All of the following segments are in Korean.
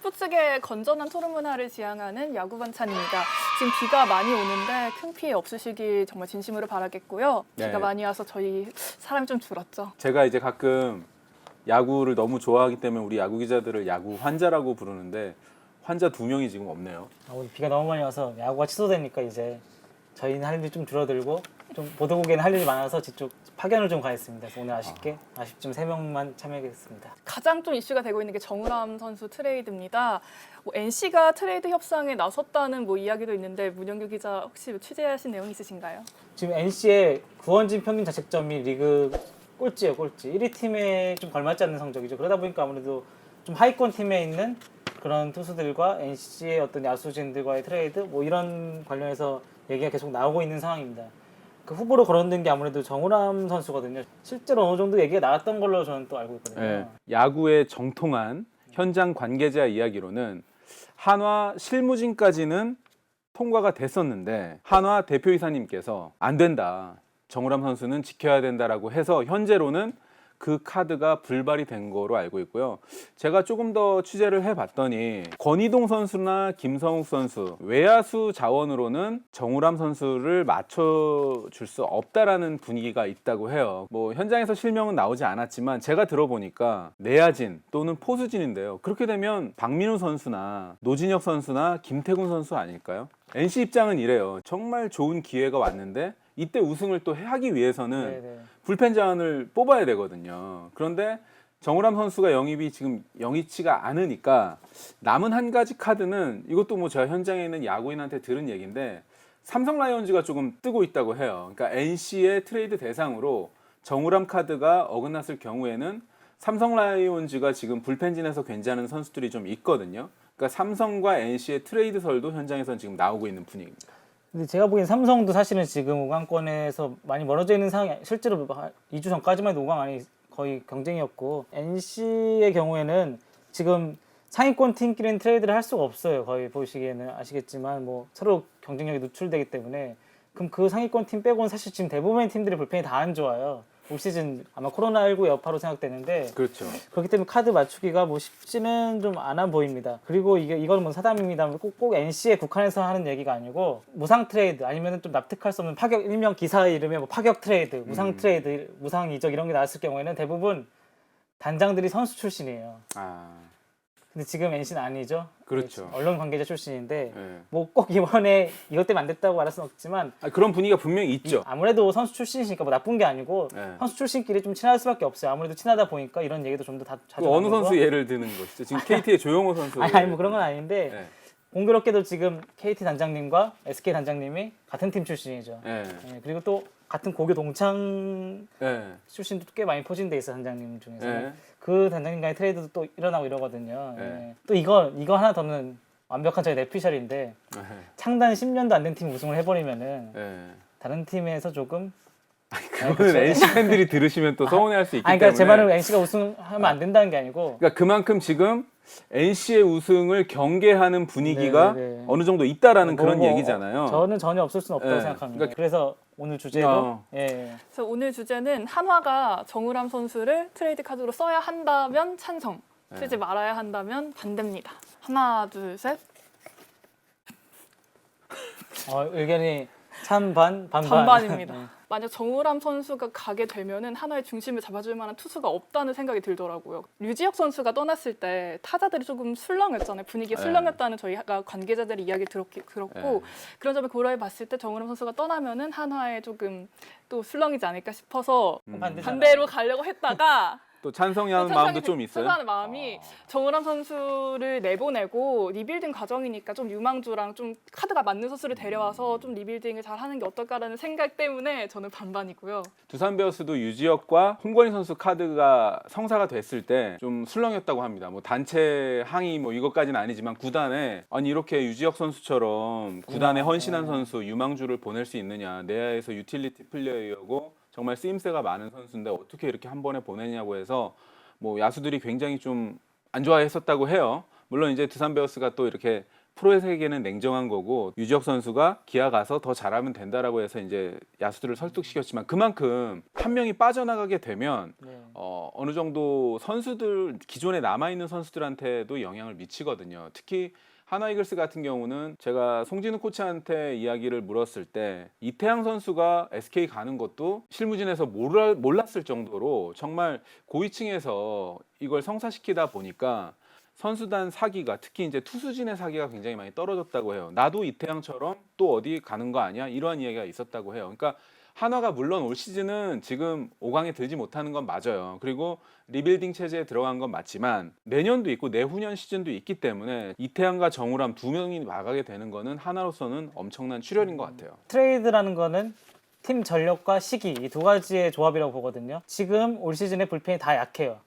스포츠계 건전한 토론 문화를 지향하는 야구 반찬입니다. 지금 비가 많이 오는데 큰 피해 없으시길 정말 진심으로 바라겠고요. 비가 네. 많이 와서 저희 사람이 좀 줄었죠. 제가 이제 가끔 야구를 너무 좋아하기 때문에 우리 야구 기자들을 야구 환자라고 부르는데 환자 2명이 지금 없네요. 오늘 비가 너무 많이 와서 야구가 취소되니까 이제 저희는 할 일이 좀 줄어들고 좀 보도국에는 할 일이 많아서 저쪽 파견을 좀 가했습니다. 그래서 오늘 아쉽지만 3명만 참여하겠습니다. 가장 좀 이슈가 되고 있는 게 정우람 선수 트레이드입니다. NC가 트레이드 협상에 나섰다는 이야기도 있는데 문영규 기자 혹시 취재하신 내용 있으신가요? 지금 NC의 구원진 평균 자책점이 리그 꼴찌예요, 꼴찌. 1위 팀에 좀 걸맞지 않는 성적이죠. 그러다 보니까 아무래도 좀 하위권 팀에 있는 그런 투수들과 NC의 어떤 야수진들과의 트레이드 이런 관련해서 얘기가 계속 나오고 있는 상황입니다. 그 후보로 거론된 게 아무래도 정우람 선수거든요. 실제로 어느 정도 얘기가 나왔던 걸로 저는 또 알고 있거든요. 네. 야구의 정통한 현장 관계자 이야기로는 한화 실무진까지는 통과가 됐었는데 한화 대표이사님께서 안 된다. 정우람 선수는 지켜야 된다라고 해서 현재로는 그 카드가 불발이 된 거로 알고 있고요. 제가 조금 더 취재를 해봤더니 권희동 선수나 김성욱 선수 외야수 자원으로는 정우람 선수를 맞춰줄 수 없다라는 분위기가 있다고 해요. 현장에서 실명은 나오지 않았지만 제가 들어보니까 내야진 또는 포수진인데요. 그렇게 되면 박민우 선수나 노진혁 선수나 김태군 선수 아닐까요? NC 입장은 이래요. 정말 좋은 기회가 왔는데 이때 우승을 또 하기 위해서는 네네. 불펜 자원을 뽑아야 되거든요. 그런데 정우람 선수가 영입이 지금 영입치가 않으니까 남은 한 가지 카드는 이것도 제가 현장에 있는 야구인한테 들은 얘기인데 삼성 라이온즈가 조금 뜨고 있다고 해요. 그러니까 NC의 트레이드 대상으로 정우람 카드가 어긋났을 경우에는 삼성 라이온즈가 지금 불펜진에서 괜찮은 선수들이 좀 있거든요. 그러니까 삼성과 NC의 트레이드설도 현장에서는 지금 나오고 있는 분위기입니다. 근데 제가 보기엔 삼성도 사실은 지금 5강권에서 많이 멀어져 있는 상황이 실제로 2주 전까지만 해도 5강 안에 거의 경쟁이었고 NC의 경우에는 지금 상위권 팀끼리는 트레이드를 할 수가 없어요. 거의 보시기에는 아시겠지만 서로 경쟁력이 노출되기 때문에 그럼 그 상위권 팀 빼고는 사실 지금 대부분의 팀들의 불펜이 다 안 좋아요. 올 시즌 아마 코로나19 여파로 생각되는데 그렇죠. 그렇기 때문에 카드 맞추기가 쉽지는 좀 않아 보입니다. 그리고 이건 사담입니다. 꼭 NC에 국한해서 하는 얘기가 아니고 무상 트레이드 아니면 좀 납득할 수 없는 파격 일명 기사의 이름에 파격 트레이드, 무상 트레이드, 무상 이적 이런 게 나왔을 경우에는 대부분 단장들이 선수 출신이에요. 근데 지금 NC는 아니죠. 그렇죠. 언론 관계자 출신인데 네. 꼭 이번에 이것 때문에 안 됐다고 말할 수는 없지만 그런 분위기가 분명히 있죠. 아무래도 선수 출신이니까 나쁜 게 아니고 네. 선수 출신끼리 좀 친할 수밖에 없어요. 아무래도 친하다 보니까 이런 얘기도 좀 더 자주 어느 나오고. 선수 예를 드는 것이죠? 지금 KT의 조용호 선수. 아니 그런 건 아닌데 네. 공교롭게도 지금 KT 단장님과 SK 단장님이 같은 팀 출신이죠. 네. 그리고 또 같은 고교 동창 네. 출신도 꽤 많이 포진돼 있어 단장님 중에서. 네. 그 단장님과의 트레이드도 또 일어나고 이러거든요. 네. 또 이거 하나 더는 완벽한 저희 내피셜인데 네. 창단 10년도 안 된 팀 우승을 해버리면은 네. 다른 팀에서 조금 그거는 NC 팬들이 들으시면 또 서운해할 수 있기 그러니까 때문에. 제 말은 NC가 우승하면 안 된다는 게 아니고 그러니까 그만큼 지금 NC의 우승을 경계하는 분위기가 네네네. 어느 정도 있다라는 그런 얘기잖아요. 저는 전혀 없을 수는 없다고 네. 생각합니다. 그러니까 그래서 오늘 주제도 그래서 오늘 주제는 한화가 정우람 선수를 트레이드 카드로 써야 한다면 찬성, 쓰지 말아야 한다면 반대입니다. 하나, 둘, 셋. 의견이 찬반 반반. 반반입니다. 만약 정우람 선수가 가게 되면은 하나의 중심을 잡아줄 만한 투수가 없다는 생각이 들더라고요. 류지혁 선수가 떠났을 때 타자들이 조금 술렁했잖아요. 분위기가 술렁했다는 저희가 관계자들의 이야기를 들었고 그런 점을 고려해 봤을 때 정우람 선수가 떠나면은 한화에 조금 또 술렁이지 않을까 싶어서 반대로 가려고 했다가 또 찬성하는 마음도 좀 있어요. 찬성하는 마음이 정우람 선수를 내보내고 리빌딩 과정이니까 좀 유망주랑 좀 카드가 맞는 선수를 데려와서 좀 리빌딩을 잘 하는 게 어떨까라는 생각 때문에 저는 반반이고요. 두산 베어스도 유지혁과 홍건희 선수 카드가 성사가 됐을 때 좀 술렁였다고 합니다. 단체 항의 이것까지는 아니지만 구단에 아니 이렇게 유지혁 선수처럼 구단에 헌신한 선수 유망주를 보낼 수 있느냐. 내야에서 유틸리티 플레이어고 정말 쓰임새가 많은 선수인데 어떻게 이렇게 한 번에 보내냐고 해서 야수들이 굉장히 좀 안 좋아했었다고 해요. 물론 이제 두산 베어스가 또 이렇게 프로의 세계는 냉정한 거고 유지혁 선수가 기아 가서 더 잘하면 된다라고 해서 이제 야수들을 설득시켰지만 그만큼 한 명이 빠져나가게 되면 네. 어느 정도 선수들 기존에 남아 있는 선수들한테도 영향을 미치거든요. 특히 하나 이글스 같은 경우는 제가 송진우 코치한테 이야기를 물었을 때 이태양 선수가 SK 가는 것도 실무진에서 몰랐을 정도로 정말 고위층에서 이걸 성사시키다 보니까 선수단 사기가 특히 이제 투수진의 사기가 굉장히 많이 떨어졌다고 해요. 나도 이태양처럼 또 어디 가는 거 아니야? 이러한 이야기가 있었다고 해요. 그러니까 한화가 물론 올 시즌은 지금 5강에 들지 못하는 건 맞아요. 그리고 리빌딩 체제에 들어간 건 맞지만 내년도 있고 내후년 시즌도 있기 때문에 이태양과 정우람 두 명이 나가게 되는 거는 하나로서는 엄청난 출혈인 것 같아요. 트레이드라는 거는 팀 전력과 시기 이 두 가지의 조합이라고 보거든요. 지금 올 시즌에 불펜이 다 약해요.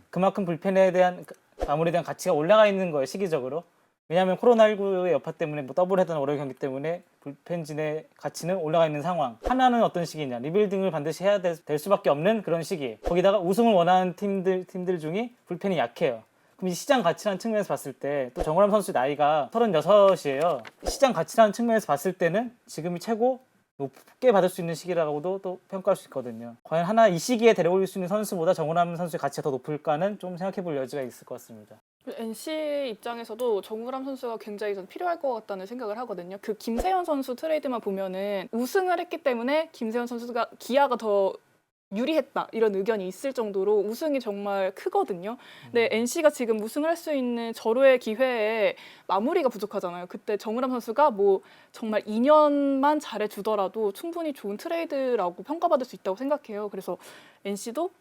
그만큼 불펜에 대한 마무리에 대한 가치가 올라가 있는 거예요, 시기적으로. 왜냐하면 코로나19의 여파 때문에 뭐 더블헤더나 월요 경기 때문에 불펜진의 가치는 올라가 있는 상황. 하나는 어떤 시기냐, 리빌딩을 반드시 해야 될 수밖에 없는 그런 시기. 거기다가 우승을 원하는 팀들 중에 불펜이 약해요. 그럼 이 시장 가치라는 측면에서 봤을 때 또 정우람 선수 나이가 36이에요. 시장 가치라는 측면에서 봤을 때는 지금이 최고 높게 받을 수 있는 시기라고도 또 평가할 수 있거든요. 과연 하나 이 시기에 데려올 수 있는 선수보다 정우람 선수의 가치가 더 높을까는 좀 생각해 볼 여지가 있을 것 같습니다. NC 입장에서도 정우람 선수가 굉장히 전 필요할 것 같다는 생각을 하거든요. 그 김세현 선수 트레이드만 보면은 우승을 했기 때문에 김세현 선수가 기아가 더 유리했다 이런 의견이 있을 정도로 우승이 정말 크거든요. 근데 NC가 지금 우승을 할 수 있는 절호의 기회에 마무리가 부족하잖아요. 그때 정우람 선수가 뭐 정말 2년만 잘해주더라도 충분히 좋은 트레이드라고 평가받을 수 있다고 생각해요. 그래서 NC도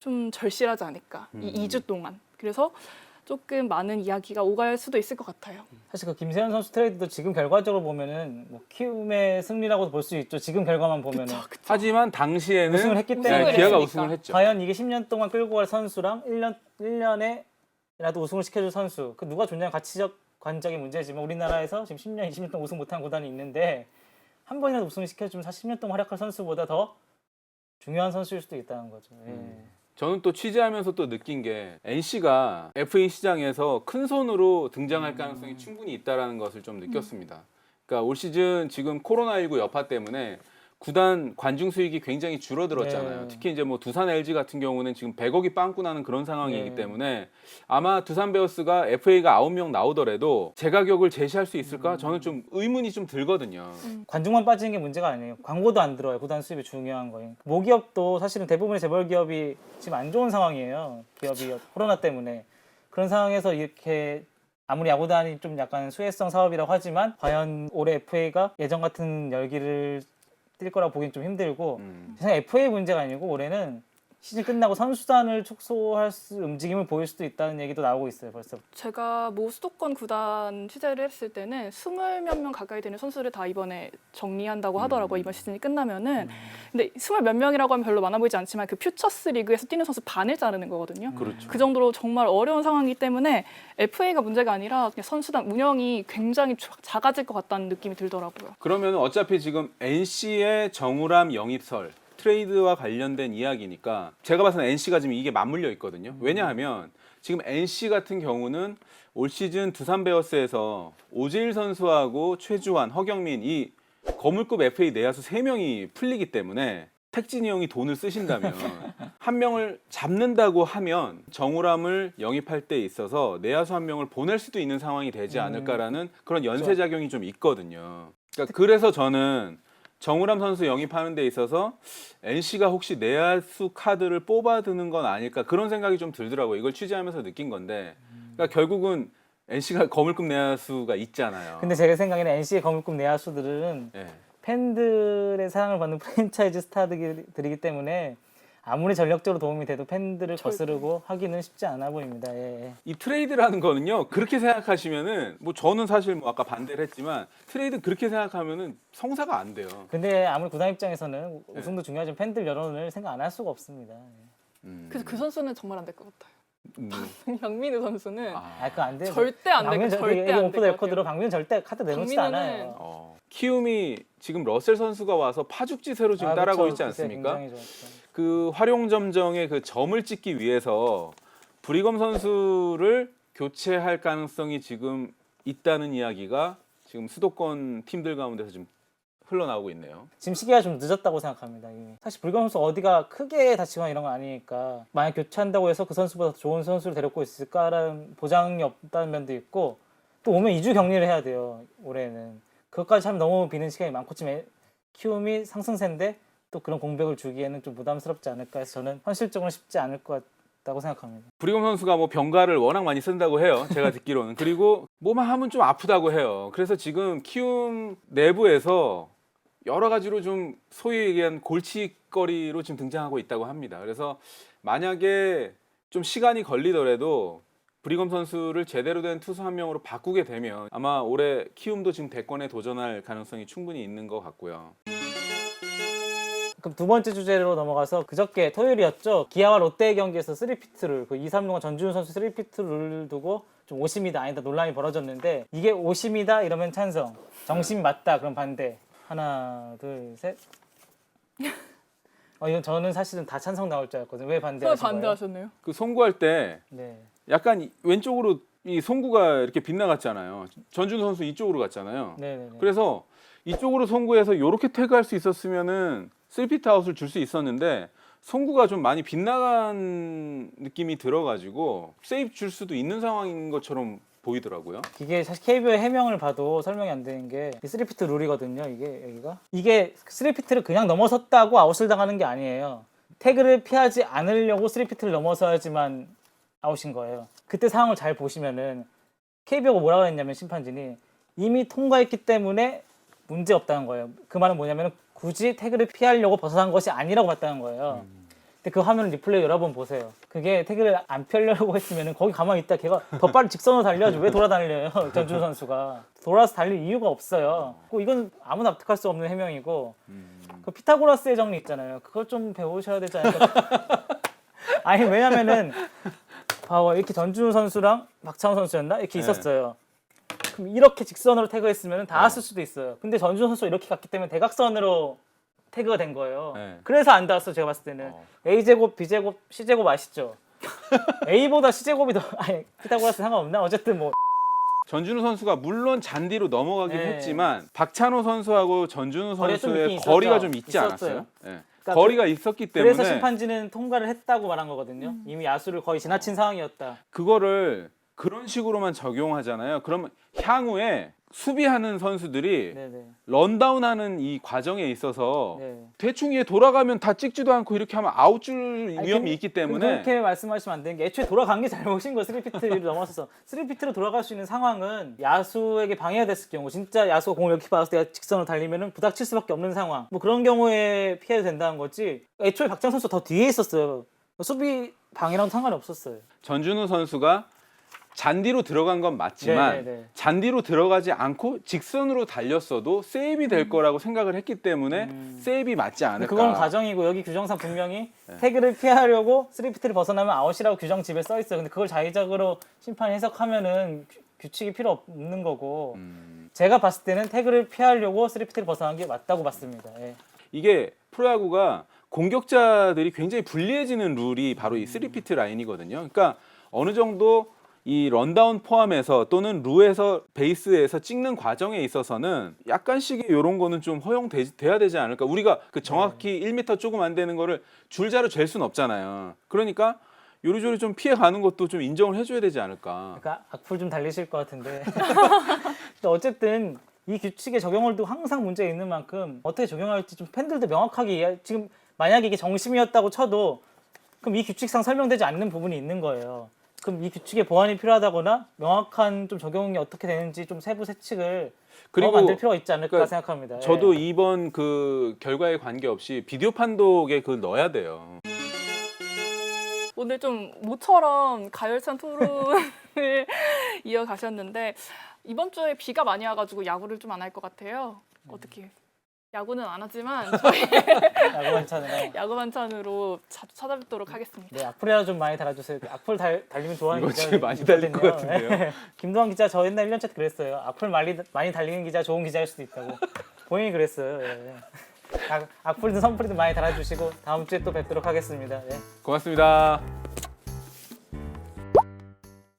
좀 절실하지 않을까 이 2주 동안. 그래서 조금 많은 이야기가 오갈 수도 있을 것 같아요. 사실 그 김세현 선수 트레이드도 지금 결과적으로 보면은 뭐 키움의 승리라고도 볼 수 있죠. 지금 결과만 보면은. 그쵸. 하지만 당시에는 우승을 했기 우승을 때문에 기아가 했으니까. 우승을 했죠. 과연 이게 10년 동안 끌고 갈 선수랑 1년에라도 우승을 시켜줄 선수 그 누가 좋냐는 가치적 관적인 문제지만 우리나라에서 지금 10년, 20년 동안 우승 못한 구단이 있는데 한 번이라도 우승을 시켜주면 사실 10년 동안 활약할 선수보다 더 중요한 선수일 수도 있다는 거죠. 예. 저는 또 취재하면서 또 느낀 게 NC가 FA 시장에서 큰 손으로 등장할 가능성이 충분히 있다는 것을 좀 느꼈습니다. 그러니까 올 시즌 지금 코로나19 여파 때문에 구단 관중 수익이 굉장히 줄어들었잖아요. 네. 특히 이제 뭐 두산 LG 같은 경우는 지금 100억이 빵꾸 나는 그런 상황이기 네. 때문에 아마 두산 베어스가 FA가 9명 나오더라도 제 가격을 제시할 수 있을까? 저는 좀 의문이 좀 들거든요. 관중만 빠지는 게 문제가 아니에요. 광고도 안 들어요. 구단 수입이 중요한 거예요. 모기업도 사실은 대부분의 재벌 기업이 지금 안 좋은 상황이에요. 기업이 코로나 때문에. 그런 상황에서 이렇게 아무리 야구단이 좀 약간 수혜성 사업이라고 하지만 과연 올해 FA가 예전 같은 열기를 뛸 거라고 보기엔 좀 힘들고 세상 FA 문제가 아니고 올해는 시즌 끝나고 선수단을 축소할 움직임을 보일 수도 있다는 얘기도 나오고 있어요. 벌써. 제가 모 수도권 구단 취재를 했을 때는 20몇 명 가까이 되는 선수를 다 이번에 정리한다고 하더라고요. 이번 시즌이 끝나면은. 근데 20몇 명이라고 하면 별로 많아 보이지 않지만 그 퓨처스 리그에서 뛰는 선수 반을 자르는 거거든요. 그렇죠. 그 정도로 정말 어려운 상황이기 때문에 FA가 문제가 아니라 그냥 선수단 운영이 굉장히 작아질 것 같다는 느낌이 들더라고요. 그러면 어차피 지금 NC의 정우람 영입설 트레이드와 관련된 이야기니까 제가 봐서는 NC가 지금 이게 맞물려 있거든요. 왜냐하면 지금 NC 같은 경우는 올 시즌 두산 베어스에서 오재일 선수하고 최주환, 허경민 이 거물급 FA 내야수 3명이 풀리기 때문에 택진이 형이 돈을 쓰신다면 한 명을 잡는다고 하면 정우람을 영입할 때 있어서 내야수 한 명을 보낼 수도 있는 상황이 되지 않을까라는 그런 연쇄작용이 좀 있거든요. 그러니까 그래서 저는 정우람 선수 영입하는 데 있어서 NC가 혹시 내야수 카드를 뽑아두는 건 아닐까 그런 생각이 좀 들더라고요. 이걸 취재하면서 느낀 건데 그러니까 결국은 NC가 거물급 내야수가 있잖아요. 근데 제 생각에는 NC의 거물급 내야수들은 예. 팬들의 사랑을 받는 프랜차이즈 스타들이기 때문에 아무리 전력적으로 도움이 돼도 팬들을 거스르고 하기는 쉽지 않아 보입니다. 예. 이 트레이드라는 거는요. 그렇게 생각하시면은 뭐 저는 사실 뭐 아까 반대를 했지만 트레이드 그렇게 생각하면은 성사가 안 돼요. 근데 아무리 구단 입장에서는 우승도 중요하지만 팬들 여론을 생각 안 할 수가 없습니다. 그래서 그 선수는 정말 안 될 것 같아요. 뭐, 박민우 선수는 그거 안 돼요. 절대 안 될 것 같아요. 절대 안 오프 될 더 것 레코드로 같아요. 박민은 절대 카드 내놓지도 박민우는 않아요. 키움이 지금 러셀 선수가 와서 파죽지세로 지금 따라가고 있지 않습니까? 굉장히 좋았죠. 그 활용점정의 그 점을 찍기 위해서 브리검 선수를 교체할 가능성이 지금 있다는 이야기가 지금 수도권 팀들 가운데서 좀 흘러나오고 있네요. 지금 시기가 좀 늦었다고 생각합니다. 이미. 사실 불경 선수 어디가 크게 다치거나 이런 건 아니니까 만약 교체한다고 해서 그 선수보다 더 좋은 선수를 데리고 있을까라는 보장이 없다는 면도 있고 또 오면 2주 격리를 해야 돼요. 올해는. 그것까지 참 너무 비는 시간이 많고 지금 키움이 상승세인데 또 그런 공백을 주기에는 좀 부담스럽지 않을까 해서 저는 현실적으로 쉽지 않을 것 같다고 생각합니다. 브리검 선수가 뭐 병가를 워낙 많이 쓴다고 해요. 제가 듣기로는. 그리고 뭐만 하면 좀 아프다고 해요. 그래서 지금 키움 내부에서 여러 가지로 좀 소위 얘기한 골칫거리로 지금 등장하고 있다고 합니다. 그래서 만약에 좀 시간이 걸리더라도 브리검 선수를 제대로 된 투수 한 명으로 바꾸게 되면 아마 올해 키움도 지금 대권에 도전할 가능성이 충분히 있는 것 같고요. 그럼 두 번째 주제로 넘어가서 그저께 토요일이었죠. 기아와 롯데의 경기에서 3피트를 그 2-3루간 전준우 선수 3피트 룰을 두고 좀 오심이다 아니다 논란이 벌어졌는데 이게 오심이다 이러면 찬성, 정심 맞다 그럼 반대. 하나 둘 셋. 이건 저는 사실은 다 찬성 나올 줄 알았거든요. 왜 반대하신 거예요? 반대하셨네요. 그 송구할 때 네. 약간 왼쪽으로 이 송구가 이렇게 빗나갔잖아요. 전준우 선수 이쪽으로 갔잖아요. 네네네. 그래서 이쪽으로 송구해서 이렇게 태그할 수 있었으면은 3피트 아웃을 줄 수 있었는데 송구가 좀 많이 빗나간 느낌이 들어가지고 세이브 줄 수도 있는 상황인 것처럼 보이더라고요. 이게 사실 KBO의 해명을 봐도 설명이 안 되는 게 3피트 룰이거든요. 이게 3피트를 그냥 넘어섰다고 아웃을 당하는 게 아니에요. 태그를 피하지 않으려고 3피트를 넘어서야지만 아웃인 거예요. 그때 상황을 잘 보시면은 KBO가 뭐라고 했냐면 심판진이 이미 통과했기 때문에 문제 없다는 거예요. 그 말은 뭐냐면 굳이 태그를 피하려고 벗어난 것이 아니라고 봤다는 거예요. 근데 그 화면을 리플레이 여러 번 보세요. 그게 태그를 안 펴려고 했으면 거기 가만히 있다 걔가 더 빨리 직선으로 달려야죠. 왜 돌아다니려요? 전준우 선수가. 돌아서 달릴 이유가 없어요. 이건 아무나 납득할 수 없는 해명이고 그 피타고라스의 정리 있잖아요. 그걸 좀 배우셔야 되지 않을까. 아니 왜냐면은 봐봐 이렇게 전준우 선수랑 박찬호 선수였나? 이렇게 있었어요. 그럼 이렇게 직선으로 태그했으면 닿았을 수도 있어요. 근데 전준우 선수가 이렇게 갔기 때문에 대각선으로 태그가 된 거예요. 네. 그래서 안 닿았어 제가 봤을 때는. A제곱, B제곱, C제곱 아시죠? A보다 C제곱이 더 아니 피타고라스 상관없나? 어쨌든 뭐 전준우 선수가 물론 잔디로 넘어가긴 네. 했지만 박찬호 선수하고 전준우 거리가 좀 선수의 있긴 거리가 있었죠. 좀 있지 있었어요. 않았어요? 네. 그러니까 거리가 있었기 때문에 그래서 심판진은 통과를 했다고 말한 거거든요. 이미 야수를 거의 지나친 상황이었다. 그거를 그런 식으로만 적용하잖아요. 그러면 향후에 수비하는 선수들이 네네. 런다운하는 이 과정에 있어서 네. 대충 얘 돌아가면 다 찍지도 않고 이렇게 하면 아웃 줄 위험이 있기 때문에 그렇게 말씀하시면 안 되는 게 애초에 돌아간 게 잘못인 거예요. 3피트를 넘어서서 3피트로 돌아갈 수 있는 상황은 야수에게 방해가 됐을 경우 진짜 야수가 공을 이렇게 받았을 때 직선으로 달리면은 부닥칠 수밖에 없는 상황 뭐 그런 경우에 피해도 된다는 거지 애초에 박찬호 선수 더 뒤에 있었어요. 수비 방해랑 상관이 없었어요. 전준우 선수가 잔디로 들어간 건 맞지만 네네네. 잔디로 들어가지 않고 직선으로 달렸어도 세이브이 될 거라고 생각을 했기 때문에 세이브이 맞지 않을까. 그건 과정이고 여기 규정상 분명히 태그를 피하려고 3피트를 벗어나면 아웃이라고 규정 집에 써 있어요. 근데 그걸 자의적으로 심판이 해석하면은 규칙이 필요 없는 거고 제가 봤을 때는 태그를 피하려고 3피트를 벗어난 게 맞다고 봤습니다. 예. 이게 프로야구가 공격자들이 굉장히 불리해지는 룰이 바로 이 3피트 라인이거든요. 그러니까 어느 정도 이 런다운 포함해서 또는 루에서 베이스에서 찍는 과정에 있어서는 약간씩의 이런 거는 좀 허용돼야 되지 않을까. 우리가 그 정확히 1m 조금 안 되는 거를 줄자로 잴 수는 없잖아요. 그러니까 요리조리 좀 피해가는 것도 좀 인정을 해줘야 되지 않을까. 그러니까 악플 좀 달리실 것 같은데. 근데 어쨌든 이 규칙의 적용을도 항상 문제가 있는 만큼 어떻게 적용할지 좀 팬들도 명확하게 지금 만약에 이게 정심이었다고 쳐도 그럼 이 규칙상 설명되지 않는 부분이 있는 거예요. 그럼 이 규칙의 보완이 필요하다거나 명확한 좀 적용이 어떻게 되는지 좀 세부 세칙을 그리고 만들 필요가 있지 않을까 그러니까 생각합니다. 저도 이번 그 결과에 관계없이 비디오 판독에 그걸 넣어야 돼요. 오늘 좀 모처럼 가열찬 토론을 이어가셨는데 이번 주에 비가 많이 와가지고 야구를 좀 안 할 것 같아요. 어떻게? 야구는 안 하지만 저희 야구 반찬으로. 야구 반찬으로 자주 찾아뵙도록 하겠습니다. 네, 악플이라 좀 많이 달아주세요. 악플 달리면 좋아하는 이거 기자 지금 많이 달릴 것 같은데요. 김도환 기자 저 옛날 1년차 때 그랬어요. 악플 많이 달리는 기자 좋은 기자일 수도 있다고. 본인이 그랬어요. 예. 악플이든 선플이든 많이 달아주시고 다음 주에 또 뵙도록 하겠습니다. 예. 고맙습니다.